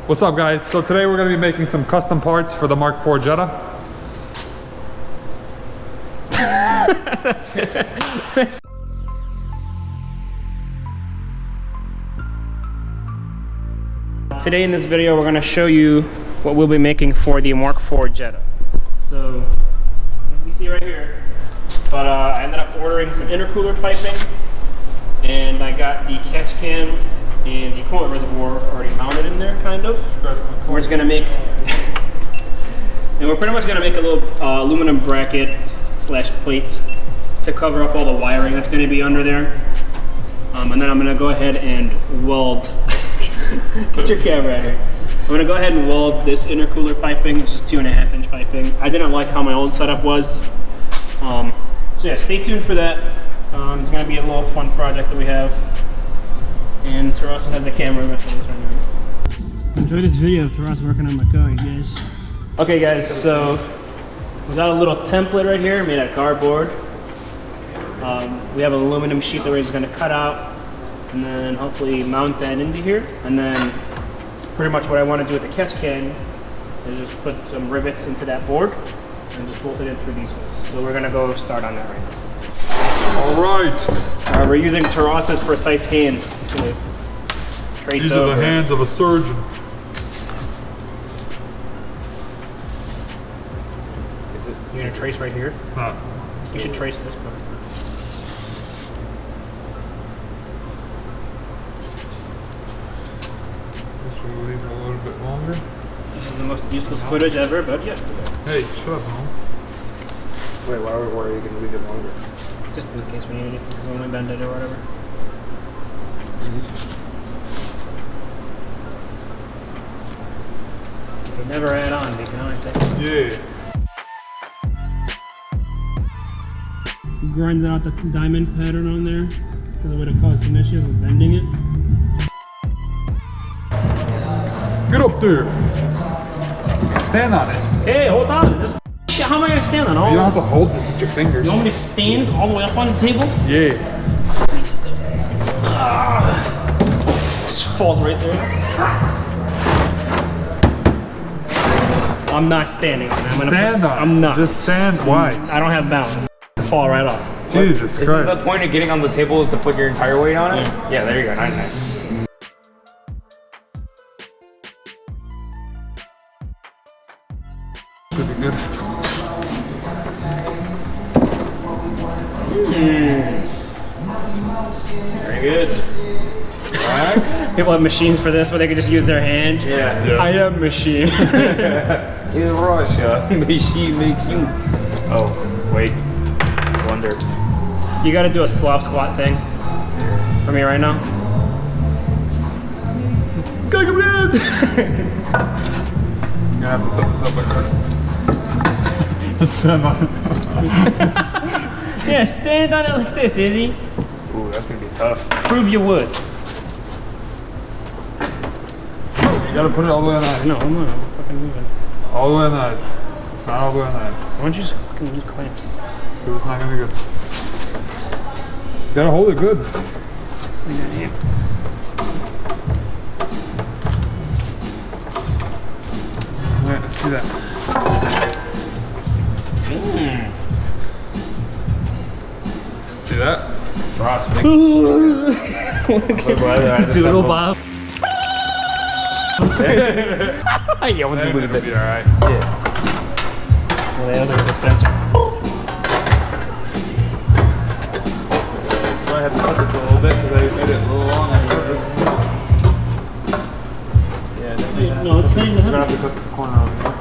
What's up, guys? So today we're going to be making some custom parts for the Mark IV Jetta. That's it. Today in this video, we're going to show you what we'll be making for the Mark IV Jetta. So, you see right here, but I ended up ordering some intercooler piping, and I got the catch can and the coolant reservoir already mounted in there, kind of. We're just gonna make, and we're pretty much gonna make a little aluminum bracket slash plate to cover up all the wiring that's gonna be under there. And then I'm gonna go ahead and weld, get your camera out here. I'm gonna go ahead and weld this intercooler piping. It's just 2.5 inch piping. I didn't like how my old setup was. So yeah, stay tuned for that. It's gonna be a little fun project that we have. And Taras has the camera with us right now. Enjoy this video of Taras working on my car, you guys. Okay guys, so we got a little template right here made out of cardboard. We have an aluminum sheet that we're just gonna cut out and then hopefully mount that into here. And then pretty much what I want to do with the catch can is just put some rivets into that board and just bolt it in through these holes. So we're gonna go start on that right now. All right. We're using Taras's precise hands to trace These over. are the hands of a surgeon. Is it, you're gonna trace right here? Nah. You should trace this part. This will leave it a little bit longer. This is the most useless footage ever, but yeah. Hey, shut up, man. Wait, why are you going to leave it longer? Just in case we need it, because when we bend it or whatever. You can never add on, you can always take it. Yeah. Grinded out the diamond pattern on there, because it would have caused some issues with bending it. Get up there. Stand on it. Hey, hold on. This shit, how am I going to stand on all You don't have this? to hold this with your fingers. You want me to stand all the way up on the table? Yeah. Just falls right there. I'm not standing on it. Stand on it. I'm not. Just stand. Why? I don't have balance. Fall right off. Jesus Isn't Christ. the point of getting on the table is to put your entire weight on it? Yeah, there you go. Nice. Should be good. Very good. Alright. People have machines for this where they can just use their hand. Yeah. I have a machine. In Russia, machine makes you. Oh, wait. Wonder. You gotta do a Slav squat thing for me right now. You're gonna have to set this up like this. Let's stand on it. Yeah, stand on it like this, Izzy. Ooh, that's gonna be tough. Prove you would. You gotta put it all the way on that. No, I'm not fucking moving. All the way on that. Not all the way on that. Why don't you just fucking use clamps? Because it's not gonna be good. You gotta hold it good. Alright, let's see that. See that? Ross, Doodle Bob. Yeah, we'll just leave It'll it. be alright. Yeah. Well, there's a dispenser. So I had to cut this a little bit because I made it a little long on purpose. Yeah, definitely. No, it's fine. We're gonna have to cut this corner over here.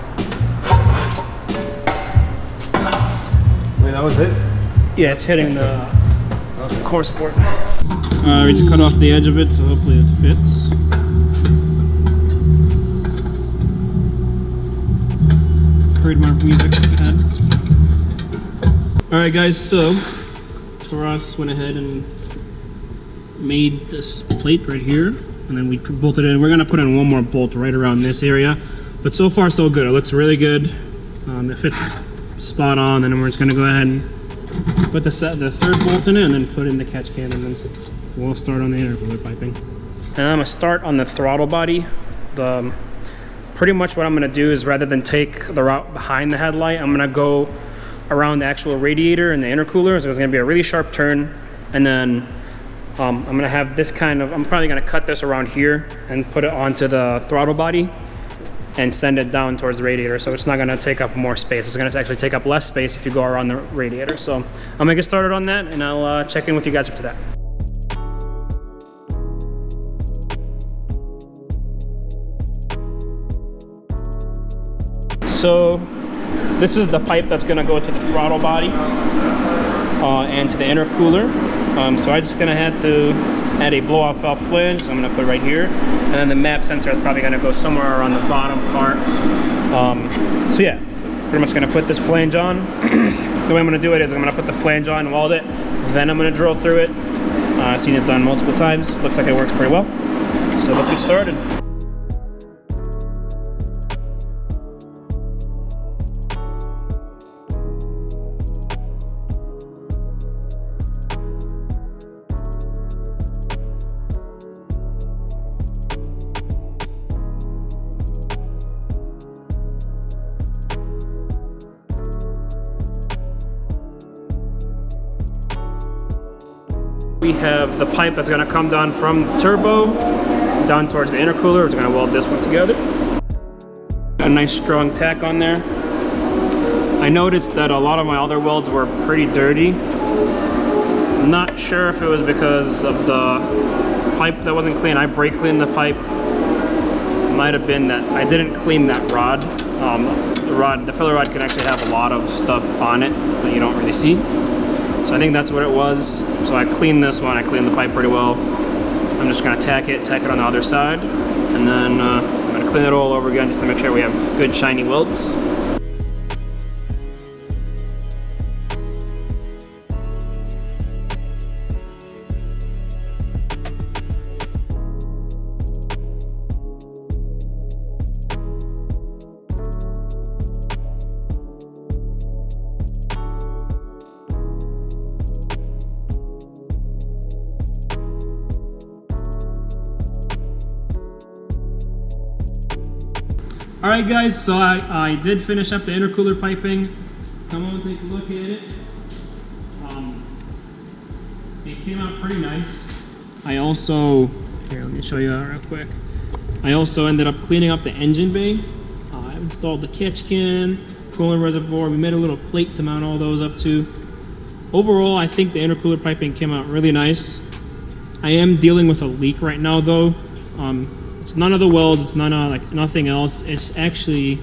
Wait, that was it? Yeah, it's hitting the core support. We just cut off the edge of it, so hopefully it fits. Trademark music pad. Alright guys, so Taras went ahead and made this plate right here, and then we bolted it in. We're gonna put in one more bolt right around this area, but so far so good. It looks really good. It fits spot on, and then we're just gonna go ahead and put the third bolt in it, and then put in the catch can, and then we'll start on the intercooler piping. And I'm gonna start on the throttle body. The pretty much what I'm gonna do is rather than take the route behind the headlight, I'm gonna go around the actual radiator and the intercooler. So it's gonna be a really sharp turn, and then I'm gonna have this kind of, I'm probably gonna cut this around here and put it onto the throttle body and send it down towards the radiator. So it's not gonna take up more space. It's gonna actually take up less space if you go around the radiator. So I'm gonna get started on that, and I'll check in with you guys after that. So this is the pipe that's gonna go to the throttle body and to the intercooler. So I'm just gonna have to add a blow-off valve flange, so I'm gonna put it right here. And then the map sensor is probably gonna go somewhere around the bottom part. So yeah, pretty much gonna put this flange on. The way I'm gonna do it is I'm gonna put the flange on, weld it, then I'm gonna drill through it. I've seen it done multiple times. Looks like it works pretty well. So let's get started. We have the pipe that's gonna come down from the turbo down towards the intercooler. We're gonna weld this one together. A nice strong tack on there. I noticed that a lot of my other welds were pretty dirty. I'm not sure if it was because of the pipe that wasn't clean. I brake cleaned the pipe. Might have been that I didn't clean that rod. The filler rod can actually have a lot of stuff on it that you don't really see. So I think that's what it was. So I cleaned this one, I cleaned the pipe pretty well. I'm just gonna tack it on the other side. And then I'm gonna clean it all over again just to make sure we have good shiny welds. Alright guys, so I did finish up the intercooler piping. Come on, take a look at it. It came out pretty nice. Here, let me show you real quick. I also ended up cleaning up the engine bay. I installed the catch can, coolant reservoir. We made a little plate to mount all those up to. Overall, I think the intercooler piping came out really nice. I am dealing with a leak right now though. It's none of the welds, it's none of like nothing else. It's actually,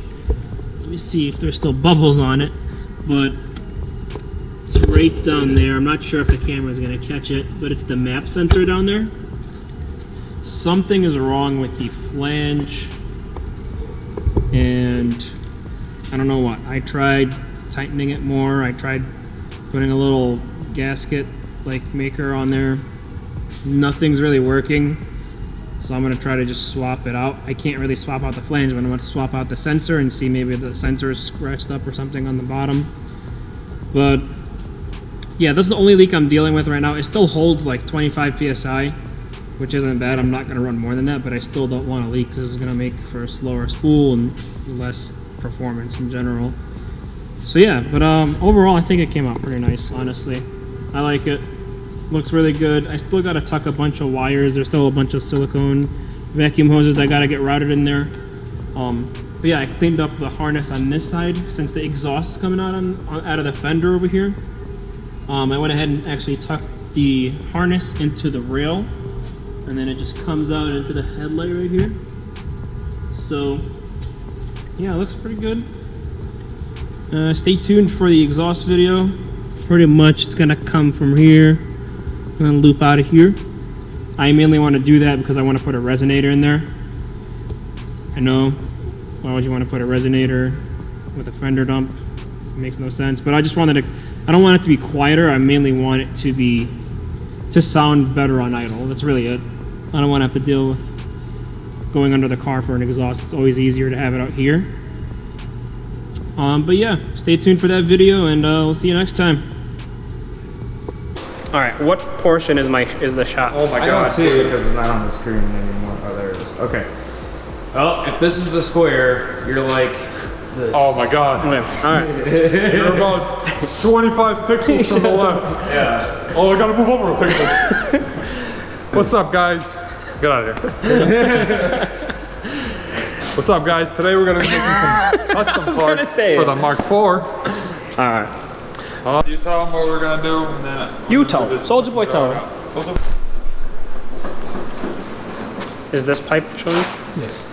let me see if there's still bubbles on it, but it's right down there. I'm not sure if the camera is gonna catch it, but it's the map sensor down there. Something is wrong with the flange, and I don't know what. I tried tightening it more. I tried putting a little gasket like maker on there. Nothing's really working. So I'm gonna try to just swap it out. I can't really swap out the flange, but I'm gonna swap out the sensor and see maybe the sensor is scratched up or something on the bottom. But yeah, that's the only leak I'm dealing with right now. It still holds like 25 PSI, which isn't bad. I'm not gonna run more than that, but I still don't want to leak because it's gonna make for a slower spool and less performance in general. So yeah, but overall I think it came out pretty nice, honestly. I like it. Looks really good. I still gotta tuck a bunch of wires. There's still a bunch of silicone vacuum hoses that gotta get routed in there. But yeah, I cleaned up the harness on this side since the exhaust is coming out out of the fender over here. I went ahead and actually tucked the harness into the rail, and then it just comes out into the headlight right here. So yeah, it looks pretty good. Stay tuned for the exhaust video. Pretty much it's gonna come from here. I'm gonna loop out of here. I mainly want to do that because I want to put a resonator in there. I know, why would you want to put a resonator with a fender dump? It makes no sense, but I just wanted to, I don't want it to be quieter. I mainly want it to sound better on idle. That's really it. I don't want to have to deal with going under the car for an exhaust. It's always easier to have it out here. But yeah, stay tuned for that video, and we'll see you next time. All right, what portion is the shot? Oh my god. I don't see it because it's not on the screen anymore. Oh, there it is. Okay. Well, if this is the square, you're like this. Oh my God. Okay. All right. You're about 25 pixels from the left. Yeah. Oh, I gotta move over a pixel. What's up, guys? Get out of here. What's up, guys? Today we're gonna be making some custom parts for the Mark IV. All right. You tell them what we're gonna do, and then You tell them. Soldier Boy, tell them. Soldier. Is this pipe showing? Yes.